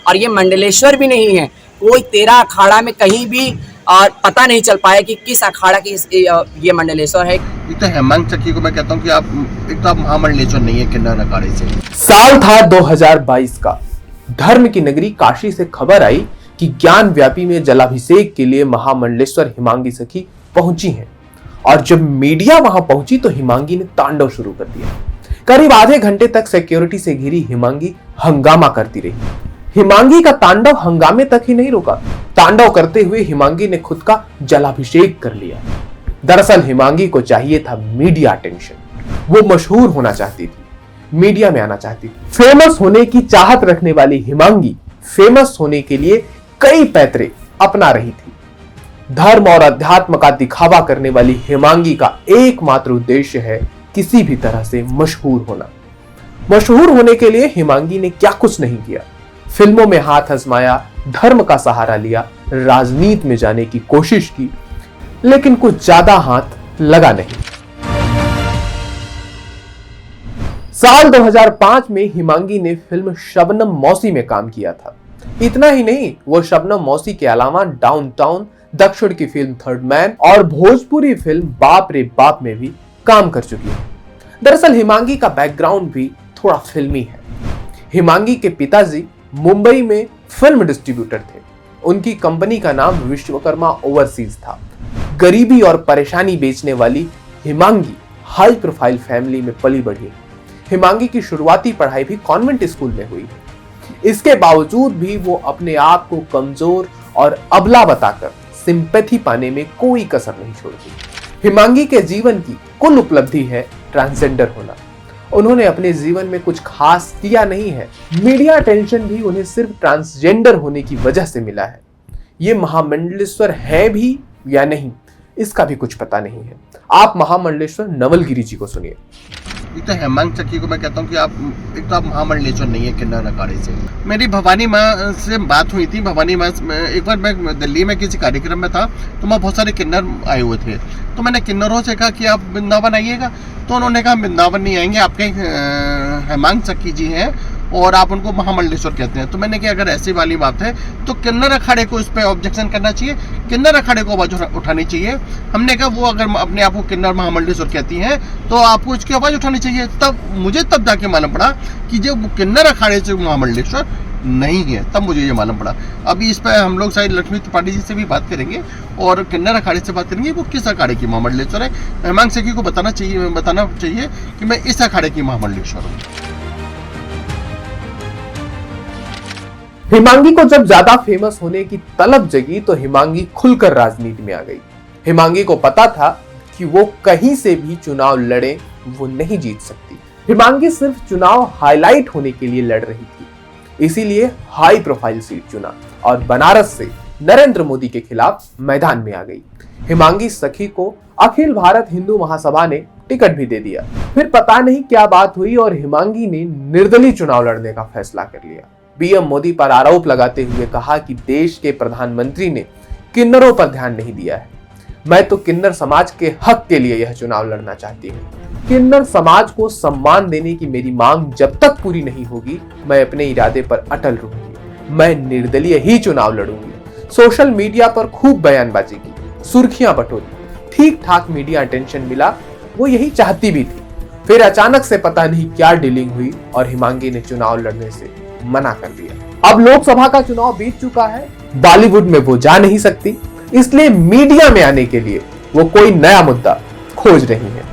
और ये मंडलेश्वर भी नहीं है, कोई 13 अखाड़ा में कहीं भी और पता नहीं चल पाया कि किस अखाड़ा की ये मंडलेश्वर है। एक तो हेमंत चक्की को मैं कहता हूँ कि आप एक तो आप महामंडलेश्वर नहीं है किन्नर अखाड़े से। साल था 2022 का। धर्म की नगरी काशी से खबर आई कि ज्ञान व्यापी में जलाभिषेक के लिए महामंडलेश्वर हिमांगी सखी पहुंची हैं। और जब मीडिया वहां पहुंची तो हिमांगी ने तांडव शुरू कर दिया। करीब आधे घंटे तक सिक्योरिटी से घिरी हिमांगी हंगामा करती रही। हिमांगी का तांडव हंगामे तक ही नहीं रुका। तांडव करते हुए हिमांगी ने खुद का जलाभिषेक कर लिया। दरअसल हिमांगी को चाहिए था मीडिया अटेंशन। वो मशहूर होना चाहती थी, मीडिया में आना चाहती थी। फेमस होने की चाहत रखने वाली हिमांगी फेमस होने के लिए कई पैतरे अपना रही थी। धर्म और अध्यात्म का दिखावा करने वाली हिमांगी का एकमात्र उद्देश्य है किसी भी तरह से मशहूर होना। मशहूर होने के लिए हिमांगी ने क्या कुछ नहीं किया। फिल्मों में हाथ आजमाया, धर्म का सहारा लिया, राजनीति में जाने की कोशिश की, लेकिन कुछ ज्यादा हाथ लगा नहीं। साल 2005 में हिमांगी ने फिल्म शबनम मौसी में काम किया था। इतना ही नहीं, वो शबनम मौसी के अलावा डाउनटाउन, दक्षिण की फिल्म थर्ड मैन और भोजपुरी फिल्म बाप रे बाप में भी काम कर चुकी है। दरअसल हिमांगी का बैकग्राउंड भी थोड़ा फिल्मी है। हिमांगी के पिताजी मुंबई में फिल्म डिस्ट्रीब्यूटर थे। उनकी कंपनी का नाम विश्वकर्मा ओवरसीज था। गरीबी और परेशानी बेचने वाली हिमांगी हाई प्रोफाइल फैमिली में पली बढ़ी। हिमांगी की शुरुआती पढ़ाई भी कॉन्वेंट स्कूल में हुई। इसके बावजूद भी वो अपने आप को कमजोर और अबला बताकर सिंपैथी पाने में कोई कसर नहीं छोड़ती। हिमांगी के जीवन की कुल उपलब्धि है ट्रांसजेंडर होना। उन्होंने अपने जीवन में कुछ खास किया नहीं है। मीडिया अटेंशन भी उन्हें सिर्फ ट्रांसजेंडर होने की वजह से मिला है। ये महामंडलेश्वर है भी या नहीं, इसका भी कुछ पता नहीं है। आप महामंडलेश्वर नवलगिरी जी को सुनिए। एक तो हेमंत चक्की को मैं कहता हूँ कि आप एक तो आप महामंडलेश्वर नहीं है किन्नर अखाड़े से। मेरी भवानी माँ से बात हुई थी। भवानी माँ एक बार मैं दिल्ली में किसी कार्यक्रम में था तो वहाँ बहुत सारे किन्नर आए हुए थे। तो मैंने किन्नरों से कहा कि आप वृंदावन आइएगा। तो उन्होंने कहा वृंदावन नहीं आएंगे, आपके हेमंत चक्की जी हैं और आप उनको महामंडलेश्वर कहते हैं। तो मैंने कहा अगर ऐसी वाली बात है तो किन्नर अखाड़े को इस पर ऑब्जेक्शन करना चाहिए, किन्नर अखाड़े को आवाज उठानी चाहिए। हमने कहा वो अगर अपने आप को किन्नर महामंडलेश्वर कहती हैं तो आपको इसकी आवाज उठानी चाहिए। तब मुझे जाके मालूम पड़ा कि जब किन्नर अखाड़े से महामंडलेश्वर नहीं है, तब मुझे ये मालूम पड़ा। अभी इस पर हम लोग शायद लक्ष्मी त्रिपाठी जी से भी बात करेंगे और किन्नर अखाड़े से बात करेंगे वो किस अखाड़े की महामंडलेश्वर है। हेमंत चक्की को बताना चाहिए कि मैं इस अखाड़े की महामंडलेश्वर हूँ। हिमांगी को जब ज्यादा फेमस होने की तलब जगी तो हिमांगी खुलकर राजनीति में आ गई। हिमांगी को पता था कि वो कहीं से भी चुनाव लड़े वो नहीं जीत सकती। हिमांगी सिर्फ चुनाव हाईलाइट होने के लिए लड़ रही थी, इसीलिए हाई प्रोफाइल सीट चुना और बनारस से नरेंद्र मोदी के खिलाफ मैदान में आ गई। हिमांगी सखी को अखिल भारत हिंदू महासभा ने टिकट भी दे दिया। फिर पता नहीं क्या बात हुई और हिमांगी ने निर्दलीय चुनाव लड़ने का फैसला कर लिया। पीएम मोदी पर आरोप लगाते हुए कहा कि देश के प्रधानमंत्री ने किन्नरों पर ध्यान नहीं दिया है। मैं तो किन्नर समाज के हक के लिए यह चुनाव लड़ना चाहती हूँ। किन्नर समाज को सम्मान देने की मेरी मांग जब तक पूरी नहीं होगी मैं अपने इरादे पर अटल रहूंगी। मैं निर्दलीय ही चुनाव लड़ूंगी। सोशल मीडिया पर खूब बयानबाजी की, सुर्खियां बटोरी, ठीक ठाक मीडिया अटेंशन मिला। वो यही चाहती भी थी। फिर अचानक से पता नहीं क्या डीलिंग हुई और हिमांगी ने चुनाव लड़ने से मना कर दिया। अब लोकसभा का चुनाव बीत चुका है, बॉलीवुड में वो जा नहीं सकती, इसलिए मीडिया में आने के लिए वो कोई नया मुद्दा खोज रही है।